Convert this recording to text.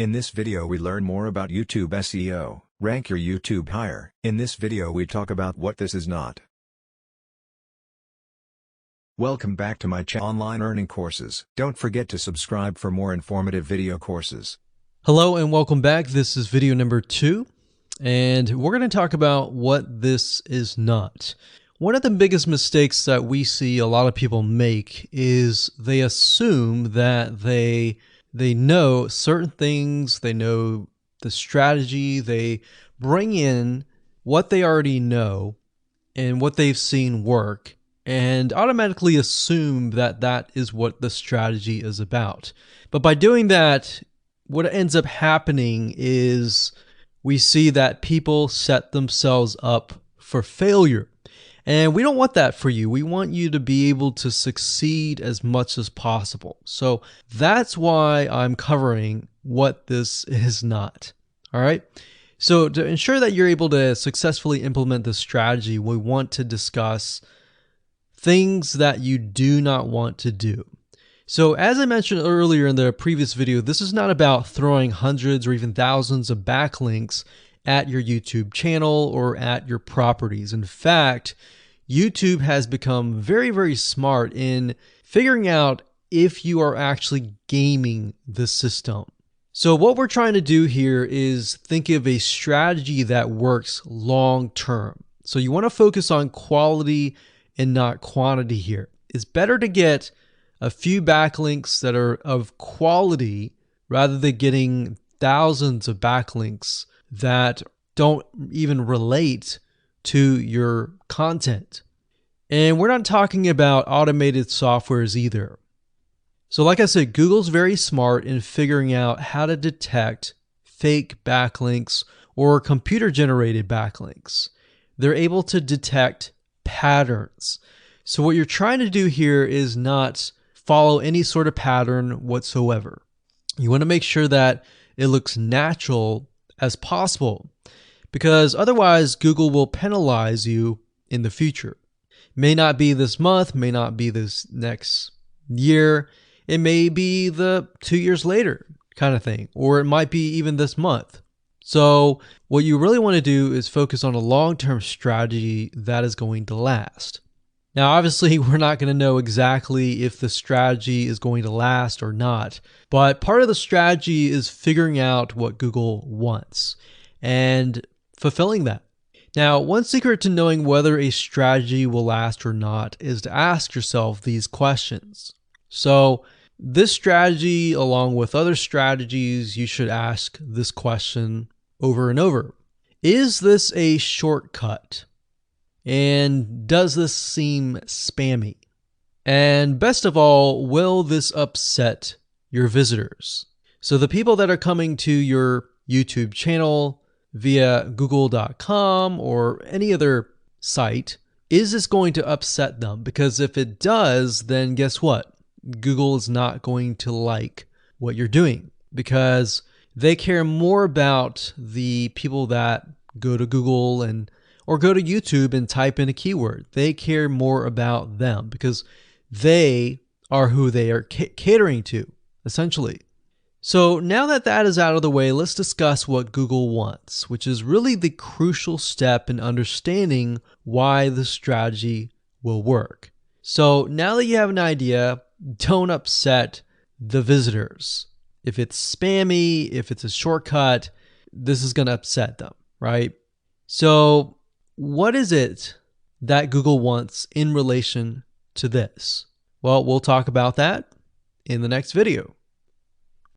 In this video we learn more about YouTube SEO, rank your YouTube higher. In this video we talk about what this is not. Welcome back to my channel Online Earning Courses. Don't forget to subscribe for more informative video courses. Hello and welcome back. This is video number 2, and we're going to talk about what this is not. One of the biggest mistakes that we see a lot of people make is they assume that they know certain things, they know the strategy, they bring in what they already know and what they've seen work, and automatically assume that that is what the strategy is about. But by doing that, what ends up happening is we see that people set themselves up for failure. And we don't want that for you. We want you to be able to succeed as much as possible. So that's why I'm covering what this is not. All right. So to ensure that you're able to successfully implement this strategy, we want to discuss things that you do not want to do. So as I mentioned earlier in the previous video, this is not about throwing hundreds or even thousands of backlinks at your YouTube channel or at your properties. In fact, YouTube has become very, very smart in figuring out if you are actually gaming the system. So what we're trying to do here is think of a strategy that works long term. So you want to focus on quality and not quantity here. It's better to get a few backlinks that are of quality rather than getting thousands of backlinks that don't even relate to your content. And we're not talking about automated softwares either. So like I said, Google's very smart in figuring out how to detect fake backlinks or computer-generated backlinks. They're able to detect patterns. So what you're trying to do here is not follow any sort of pattern whatsoever. You want to make sure that it looks natural as possible, because otherwise Google will penalize you in the future. May not be this month, may not be this next year, it may be the 2 years later kind of thing, or it might be even this month. So what you really want to do is focus on a long-term strategy that is going to last. Now, obviously, we're not going to know exactly if the strategy is going to last or not, but part of the strategy is figuring out what Google wants and fulfilling that. Now, one secret to knowing whether a strategy will last or not is to ask yourself these questions. So this strategy, along with other strategies, you should ask this question over and over. Is this a shortcut? And does this seem spammy? And best of all, will this upset your visitors? So the people that are coming to your YouTube channel via google.com or any other site, is this going to upset them? Because if it does, then guess what? Google is not going to like what you're doing, because they care more about the people that go to Google or go to YouTube and type in a keyword. They care more about them because they are who they are catering to, essentially. So now that that is out of the way, let's discuss what Google wants, which is really the crucial step in understanding why the strategy will work. So now that you have an idea, don't upset the visitors. If it's spammy, if it's a shortcut, this is going to upset them, right? So what is it that Google wants in relation to this? Well, we'll talk about that in the next video.